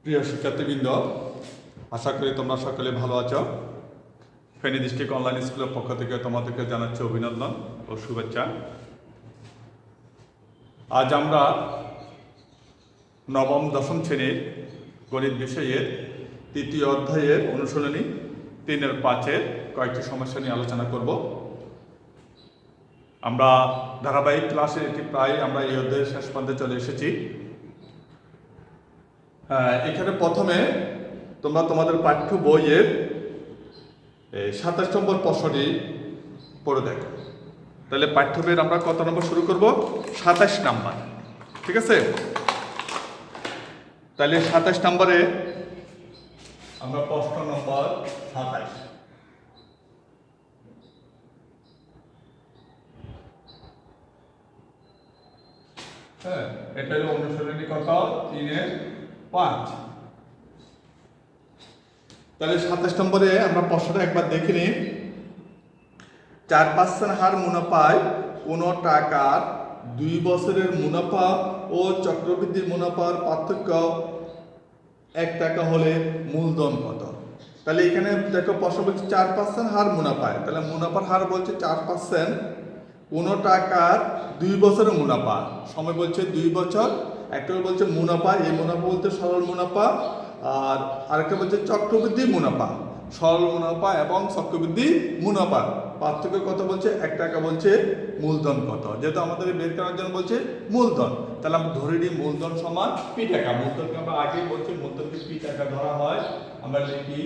প্রিয় শিক্ষার্থীবৃন্দ, আশা করি তোমরা সকলে ভালো আছো। ফেনী ডিস্ট্রিক্ট অনলাইন স্কুলের পক্ষ থেকে তোমাদেরকে জানাচ্ছি অভিনন্দন ও শুভেচ্ছা। আজ আমরা নবম দশম শ্রেণীর গণিত বিষয়ের তৃতীয় অধ্যায়ের অনুশীলনী 3-5 কয়েকটি সমস্যা নিয়ে আলোচনা করব। আমরা ধারাবাহিক ক্লাসে এটি প্রায় আমরা এই অধ্যায়ের শেষ প্রান্তে চলে এসেছি। এখানে প্রথমে তোমরা তোমাদের পাঠ্য বইয়ের 27 নম্বর প্রশ্নটি পড়ে দেখো। তাহলে পাঠ্য বইয়ের আমরা কত নম্বর শুরু করব? 27 নম্বর, ঠিক আছে? তাহলে 27 নম্বরে আমরা প্রশ্ন নম্বর 27। হ্যাঁ, এটা হলো অনুশীলনী কত? 3-5। তাহলে 27 নম্বরে আমরা প্রশ্নটা একবার দেখে নিই। 4% হার মুনাফায় কোনো টাকার 2 বছরের মুনাফা ও চক্রবৃদ্ধি মুনাফার পার্থক্য 1 টাকা হলে মূলধন কত? তাহলে এখানে দেখো প্রশ্ন বলছে 4% হার মুনাফায়, তাহলে মুনাফার হার বলছে 4%, কোনো টাকার 2 বছরের মুনাফা, সময় বলছে 2 বছর, একটা বলছে মুনাফা, এই মুনাফা বলতে সরল মুনাফা, আর আরেকটা বলছে চক্রবৃদ্ধি মুনাফা। সরল মুনাফা এবং চক্রবৃদ্ধি মুনাফা পার্থক্য কত বলছে? 1 টাকা বলছে। মূলধন কত? যেহেতু আমাদের বের করার জন্য বলছে মূলধন, তাহলে আমরা ধরে নিই মূলধন সমান পি টাকা। মূলধনকে আমরা আগে বলছি মূলধনকে পি টাকা ধরা হয়, আমরা লিখি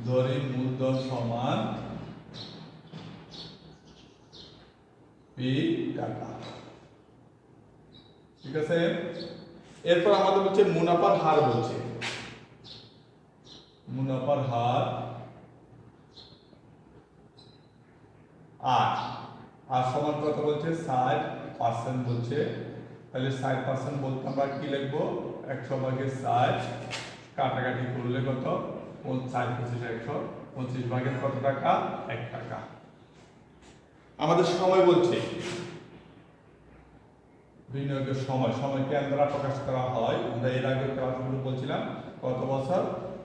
ধরি মূলধন সমান পি টাকা, ঠিক আছে? এরপর আমাদের বলছে মুনাফার হার, বলছে মুনাফার হার আর সমান কত বলছে? 60% বলছে। তাহলে 60% বলতে আমরা কি লিখবো? 100 ভাগে 60, কাটাকাটি করলে কত? 60 25 100, 25 ভাগের কত টাকা? 1 টাকা। আমাদের সময় বলছে বিনিয়োগের সময়কে দ্বারা প্রকাশ করা হয়। আমরা এর আগে ক্লাসগুলো বলছিলাম কত বছর?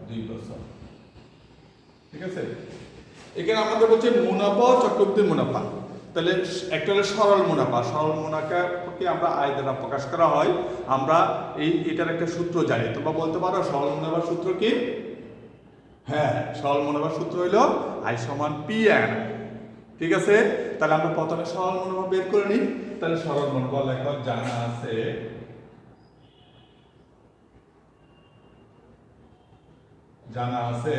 2 বছর, ঠিক আছে? এখানে আমাদের বলছে মুনাফা চক্রবৃদ্ধি মুনাফা। তাহলে একটা হলো সরল মুনাফা। সরল মুনাফাকে আমরা আয় দ্বারা প্রকাশ করা হয়। আমরা এটার একটা সূত্র জানি। তোমরা বলতে পারো সরল মুনাফার সূত্র কি? হ্যাঁ, সরল মুনাফার সূত্র হলো আয় সমান পি এন, ঠিক আছে? তাহলে আমরা প্রথমে সরল মুনাফা বের করে নিই। তাহলে সরল মুনাফা লেখা জানা আছে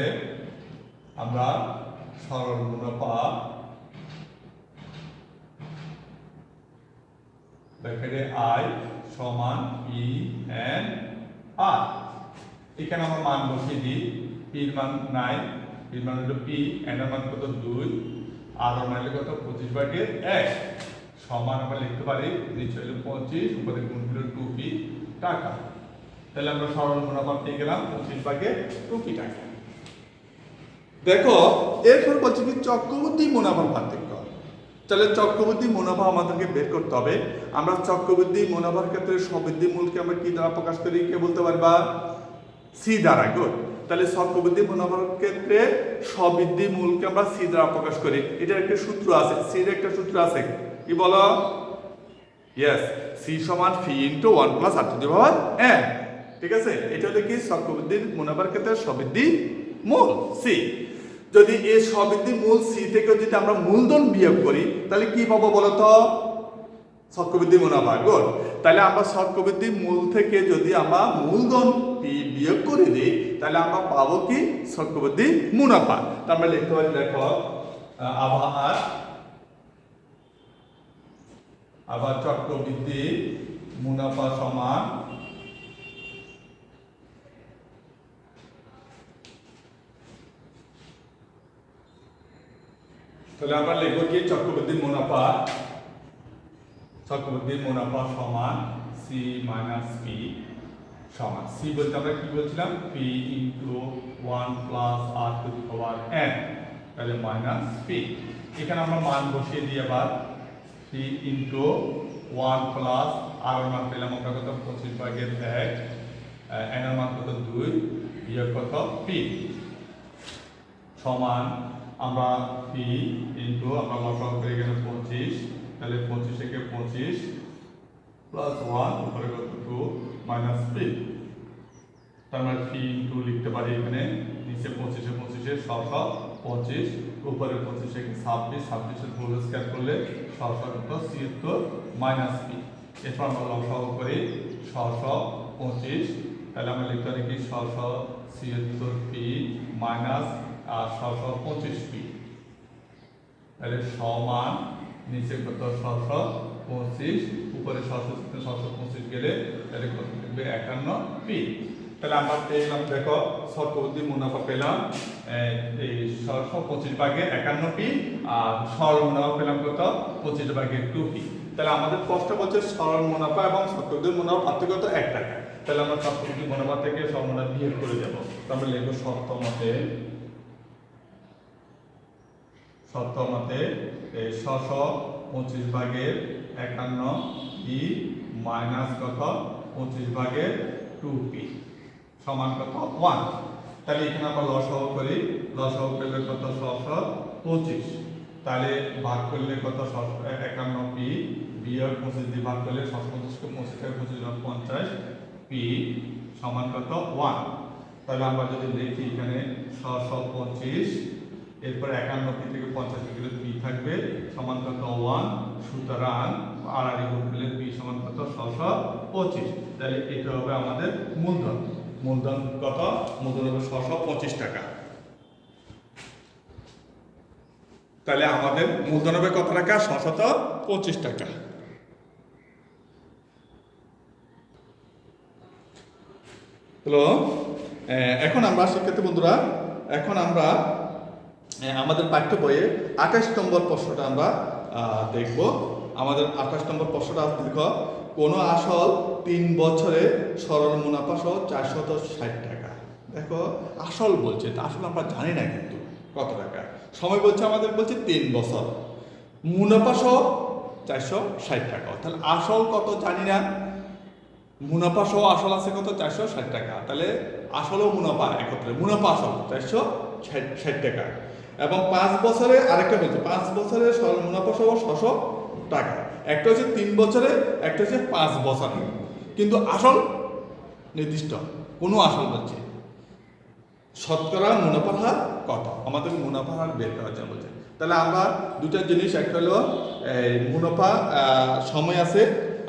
আমরা সরল মুনাফা ব্র্যাকেটে আই সমান পি এন আর। এখানে আমরা মান বসিয়ে দিই। পির মান 9, পির মান হলো পি, এন এর মান কত? 2, আর এর মান কত? 25 ভাগে 1 সমান আমরা লিখতে পারি নিচে হলো 25, উপরে গুণ হলো 2p টাকা। তাহলে আমরা সরল মুনাফা পেয়ে গেলাম 25 ভাগে 2p টাকা। দেখো এরপর বলছে কি চক্রবৃদ্ধি মুনাফার পার্থক্য। তাহলে চক্রবৃদ্ধি মুনাফা আমাদেরকে বের করতে হবে। আমরা চক্রবৃদ্ধি মুনাফার ক্ষেত্রে সবৃদ্ধি মূলকে আমরা কি দ্বারা প্রকাশ করি? কে বলতে পারবা? সি দ্বারা। গুড। তাহলে চক্রবৃদ্ধি মুনাফার ক্ষেত্রে সবৃদ্ধি মূলকে আমরা সি দ্বারা প্রকাশ করি। এটার একটা সূত্র আছে, সির একটা সূত্র আছে, কি বলো? ইয়েস, সি সমান phi into 1 plus R to the power n, ঠিক আছে? এটা হলো কি চক্রবৃদ্ধির মুনাফার ক্ষেত্রে সবৃদ্ধি মূল সি। যদি এই সবৃদ্ধি মূল সি থেকে যদি আমরা মূলধন বিয়োগ করি তাহলে কি পাবো বলো তো? চক্রবৃদ্ধি মুনাফা। গুড। তাহলে আমরা চক্রবৃদ্ধি মূল থেকে যদি আমরা মূলধন পি বিয়োগ করে দিই তাহলে আমরা পাবো কি? চক্রবৃদ্ধি মুনাফা। তাহলে আমরা লিখতে পারি, দেখো আবার চক্রবৃদ্ধি মুনাফা সমান তাহলে আমরা লিখবো কি? চক্রবৃদ্ধি মুনাফা সমান সি মাইনাস পি সমান সি বলতে আমরা কি বলছিলাম? P into 1 plus R to the power N, তাহলে মাইনাস পি। এখানে আমরা মান বসিয়ে দিই। আবার পি ইন্টু 1 প্লাস আর মান পেলাম আমরা কত 25/1 এন এর মান কত 2 বিয়োগ কত পি সমান আমরা পি ইন্টু আমরা লসাগু করে গেলে 25 তাহলে 25 থেকে 25 প্লাস 1 উপরে কত 2 মাইনাস পি তার মানে পি ইন্টু লিখতে পারি এখানে নিচে 25 এ 25 উপরে 25 থেকে 26 এর হোল স্কয়ার করলে কত 76 মাইনাস পি এরপর আমরা লসাগু করি 625 তাহলে আমরা লিখতে পারি কি 676 পি মাইনাস আর 625 পি তাহলে সমান নিচে কত 625 উপরে 625 গেলে তাহলে কত হবে 51 পি তাহলে আমরা পেলাম দেখো চক্রবৃদ্ধি মুনাফা পেলাম এই 625/51 পি আর সরল মুনাফা পেলাম কত 25/2 পি তাহলে আমাদের প্রশ্ন বলছে সরল মুনাফা এবং চক্রবৃদ্ধি মুনাফা পার্থক্য কত 1 টাকা তাহলে আমরা চক্রবৃদ্ধি মুনাফা থেকে সরল মুনাফা বিয়োগ করে যাব তাহলে লিখব শর্ত মতে 625/51 ই মাইনাস কত 25/2 পি সমান কত 1 তাহলে এখানে আমরা লসাগু করি লসাগু করলে কত 625 তাহলে ভাগ করলে কত 51 পি বিয়োগ 25 দিয়ে ভাগ করলে 625 কে 25 থেকে 25 50 পি সমান কত 1 তাহলে আমরা যদি লিখি এখানে 625 এরপর 51 পি থেকে 50 গেলে পি থাকবে সমান কত 1 সুতরাং আড়াআড়ি গুণ করলে পি সমান কত 625 তাহলে এটা হবে আমাদের মূলধন কত মূলধন হবে 625 টাকা তাহলে আমাদের মূলধন হবে কত টাকা 625 টাকা হ্যালো এখন আমরা শিক্ষার্থী বন্ধুরা এখন আমরা আমাদের পাঠ্য বইয়ে 28 নম্বর প্রশ্নটা আমরা দেখব আমাদের 28 নম্বর প্রশ্নটা দেখো কোন আসল 3 বছরে সরল মুনাফা সহ 460 টাকা দেখো আসল বলছে তা আসলে আমরা জানি না কিন্তু কত টাকা সময় বলছে আমাদের বলছে 3 বছর মুনাফা সহ 460 টাকা তাহলে আসল কত জানি না মুনাফা সহ আসল আছে কত 460 টাকা তাহলে আসল ও মুনাফা একত্রে মুনাফা আসল 460 টাকা এবং 5 বছরে আরেকটা বলছে 5 বছরে সরল মুনাফা সহ 600 টাকা একটা হচ্ছে 3 বছরে একটা হচ্ছে 5 বছরে কিন্তু আসল নির্দিষ্ট কোনো আসল বলছে শতকরা মুনাফার হার কত আমাদের মুনাফার হার বের করার জন্য বলছে তাহলে আমরা দুটা জিনিস একটা হলো মুনাফা সময় আছে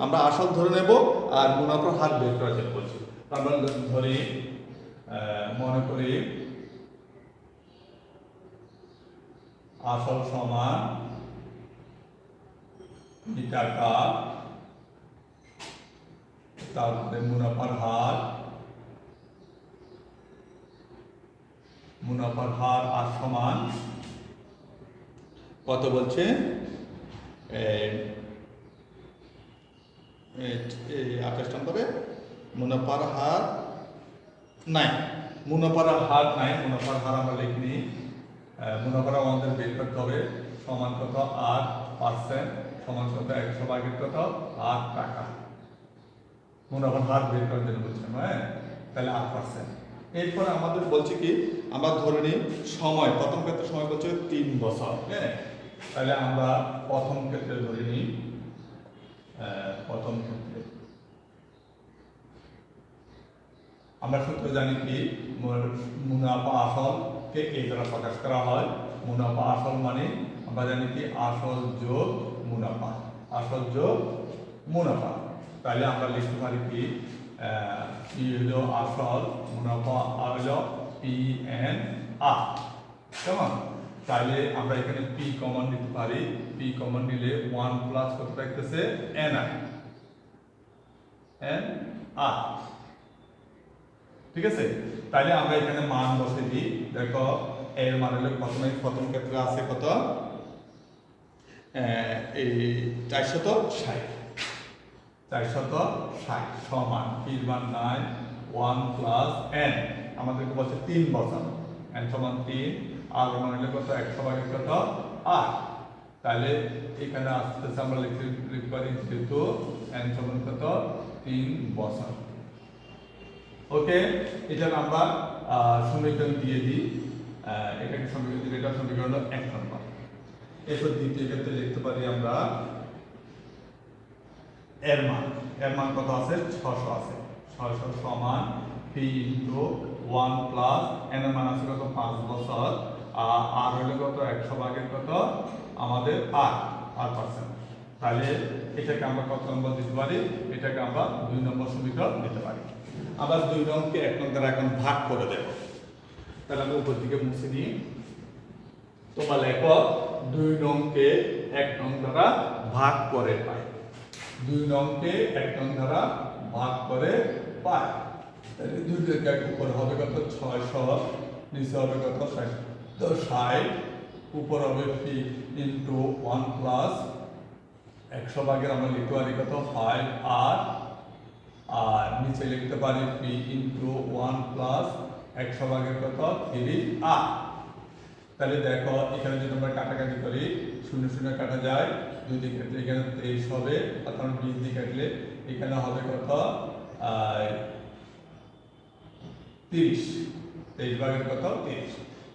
আমরা আসল ধরে নেব আর মুনাফার হার বের করার জন্য বলছি আমরা ধরি মনে করি আসল সমান টাকা তারপরে মুনাফার হার আর সমান কত বলছে 28 নম্বরে মুনাফার হার নাই মুনাফার হার আমরা লিখিনি মুনাফার আমাদের বের করতে হবে সমান কত 8% সমান কত 100/এর কত 8 টাকা মুনাফার হার বের করার জন্য বলছিলাম হ্যাঁ তাহলে 8% এরপর আমাদের বলছে কি আমরা ধরে নিই সময় প্রথম ক্ষেত্রে সময় বলছে 3 বছর হ্যাঁ তাহলে আমরা প্রথম ক্ষেত্রে ধরে নিই প্রথম ক্ষেত্রে আমরা সূত্র জানি কি মুনাফা আসলকে এই দ্বারা প্রকাশ করা হয় মুনাফা আসল মানে আমরা জানি কি আসল যোগ মুনাফা তাহলে আমরা লিখতে পারি কি পি হলো আসল মুনাফা হলো পি এন আর কেমন তাহলে আমরা এখানে পি কমন নিতে পারি পি কমন নিলে 1 প্লাস কত থাকতেছে এন আর ঠিক আছে তাহলে আমরা এখানে মান বসে দিই দেখো এর মান হলো প্রথম ক্ষেত্রে আছে কত এই 460 সমান পির মান 9 1 প্লাস n আমাদেরকে বলছে 3 বছর n সমান 3 আর মান হলো কত 100/কত 8 তাহলে এখানে আস্তে আস্তে আমরা লিখতে পারি যেহেতু n সমান কত 3 বছর। ওকে, এটা আমরা সমীকরণ দিয়ে দিই। এটাকে সমীকরণ দিলে এটা সমীকরণ 1 নম্বর। এরপর দ্বিতীয় ক্ষেত্রে লিখতে পারি আমরা এর মান কত আছে 600 আছে। 600 সমান p ইনটু 1 প্লাস n এর মান আছে কত 5 বছর আর হলো কত 100 ভাগের কত আমাদের 8%। তাহলে এটাকে আমরা কত নম্বর দিতে পারি? এটাকে আমরা 2 নম্বর সমীকরণ দিতে পারি। আবার 2 নংকে 1 নং দ্বারা এখন ভাগ করে দেব। তাহলে আমি উপর দিকে মুছে নিই। তোমরা লেখো 2 নংকে 1 নং দ্বারা ভাগ করে পাই। 2 নংকে 1 নং দ্বারা ভাগ করে পাই। তাহলে 2 থেকে উপর হবে কত 600, নিচে হবে কত 60, উপর হবে p ইনটু 1 প্লাস 100 ভাগের আমরা লিখতে পারি কত 5r আর নিচে লিখতে পারি p ইনটু 1 প্লাস 100 ভাগের কত 3r। তাহলে দেখো এখানে যদি আমরা কাটাকাটি করি 0 0 কাটা যায়, 2 দিকে কাটলে এখানে 23 হবে, অর্থাৎ 20 দিকে কাটলে এখানে হবে কত 30, 23 ভাগের কত 30।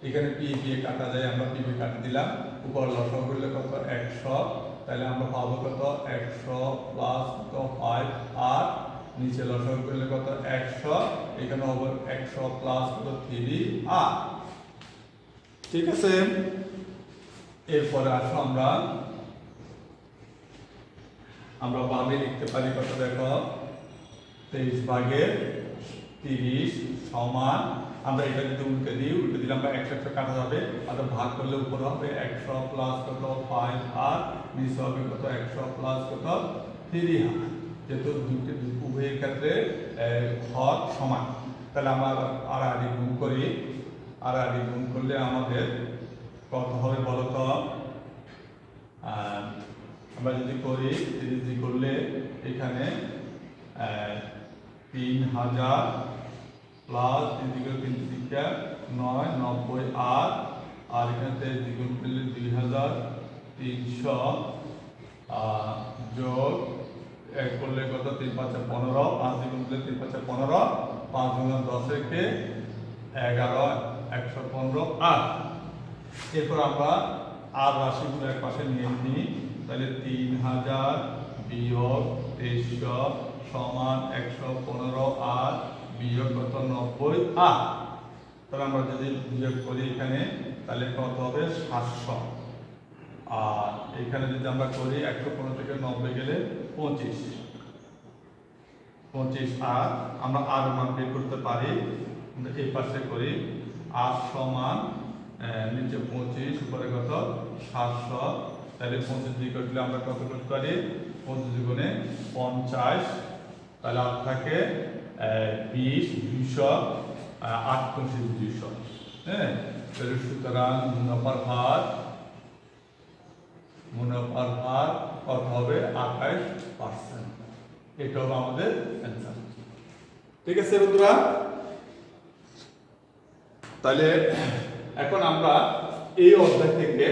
এখানে p দিয়ে কাটা যায়, আমরা p দিয়ে কাটি দিলাম, উপর লসাগু করলে কত 100, তাহলে আমরা পাবো কত 100 প্লাস কত 5r, নিচে লসাগু করলে কত 100, এখানে হবে 100 প্লাস কত 3r। ঠিক আছে, এরপরে আসো আমরা বামে লিখতে পারি কত দেখো 23 ভাগের 30 সমান, আমরা এটা যদি উল্টে দিলে আমরা 100 কাটা যাবে, আর ভাগ করলে উপরে হবে 100 প্লাস কত 5r, নিচে হবে কত 100 প্লাস কত 3r। যেহেতু উভয়ের ক্ষেত্রে হর সমান, তাহলে আমরা আর গুণ করি। আর গুণ করলে আমাদের কত হবে বলতো? আমরা যদি করি 30 করলে এখানে 3000 প্লাস 3 দিকে 9 90r, আর এখানে 23 গুণ করলে 2300 যোগ 1 করলে কত 3 5 15, 5 গুণ করলে 3 5 15, 5 গুণ 10 কে 11 115 আর। এরপর আমরা আর রাশিগুলো এক পাশে নিয়ে নিই। তাহলে 3000 বিয়োগ 2300 সমান 115 আর বিয়োগ কত 90 আর। তাহলে আমরা যদি বিয়োগ করি এখানে তাহলে কত হবে 700, আর এখানে যদি আমরা করি 115 থেকে 90 গেলে 25 আর আমরা আর মান বের করতে পারি। এই পাশে করি আর সমান নিচে 25 উপরে কত 700, তাহলে 25 দিয়ে করলে আমরা কত করতে পারি 25 গুণে 50, তাহলে আর থাকে 20 200 8 25 200। হ্যাঁ, তাহলে সুতরাং মুনাফার হার কত হবে 28%। এটা হবে আমাদের অ্যান্সার। ঠিক আছে বন্ধুরা, তাহলে এখন আমরা এই অধ্যায় থেকে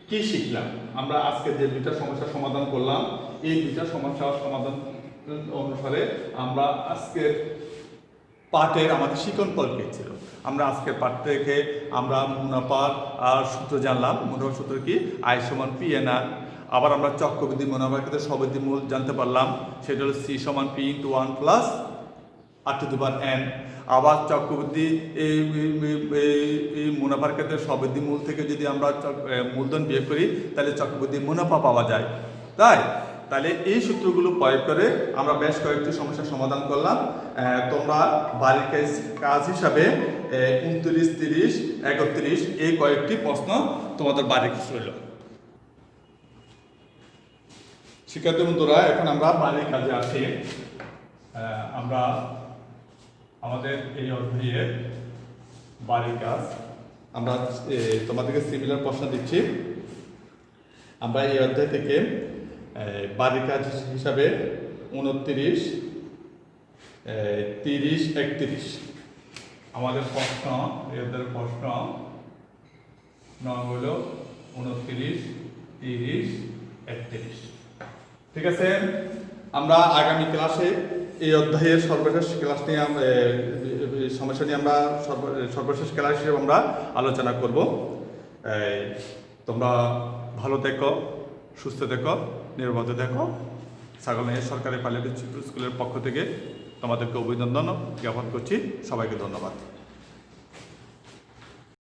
কি শিখলাম? আমরা আজকে যে দুইটা সমস্যার সমাধান করলাম, এই দুইটা সমস্যার সমাধান অনুসারে আমরা আজকের পাঠের আমাদের শিখন পর্ব ছিল। আমরা আজকের পাঠ থেকে আমরা মুনাফার সূত্র জানলাম। মুনাফার সূত্র কি? আই সমান পি এন আর। আবার আমরা চক্রবৃদ্ধি মুনাফার ক্ষেত্রে সবৃদ্ধি মূল জানতে পারলাম, সেটা হলো সি সমান P into 1 plus R to the power N. আবার চক্রবৃদ্ধি এই মুনাফার ক্ষেত্রে সবৃদ্ধি মূল থেকে যদি আমরা মূলধন বিয়োগ করি তাহলে চক্রবৃদ্ধি মুনাফা পাওয়া যায়। তাহলে এই সূত্রগুলো প্রয়োগ করে আমরা বেশ কয়েকটি সমস্যার সমাধান করলাম। তোমরা বাড়ির কাজ হিসাবে 29, 30, 31 এই কয়েকটি প্রশ্ন তোমাদের বাড়ির কাছে রইল। শিক্ষার্থী বন্ধুরা, এখন আমরা বাড়ির কাজে আসি। আমরা আমাদের এই অধ্যায়ের বাড়ির কাজ আমরা তোমাদেরকে সিমিলার প্রশ্ন দিচ্ছি। আমরা এই অধ্যায় থেকে বাড়ির কাজ হিসাবে 29, 30, 31 আমাদের প্রশ্ন, এদের প্রশ্ন নং হলো 29, 30, 31। ঠিক আছে, আমরা আগামী ক্লাসে এই অধ্যায়ের সর্বশেষ ক্লাস নিয়ে সমস্যা নিয়ে আমরা সর্বশেষ ক্লাস হিসেবে আমরা আলোচনা করব। তোমরা ভালো থেকো, সুস্থ থেকো, নিরাপদে থেকো। ছাগলনাইয়া সরকারি পাইলট স্কুলের পক্ষ থেকে তোমাদেরকে অভিনন্দন জ্ঞাপন করছি। সবাইকে ধন্যবাদ।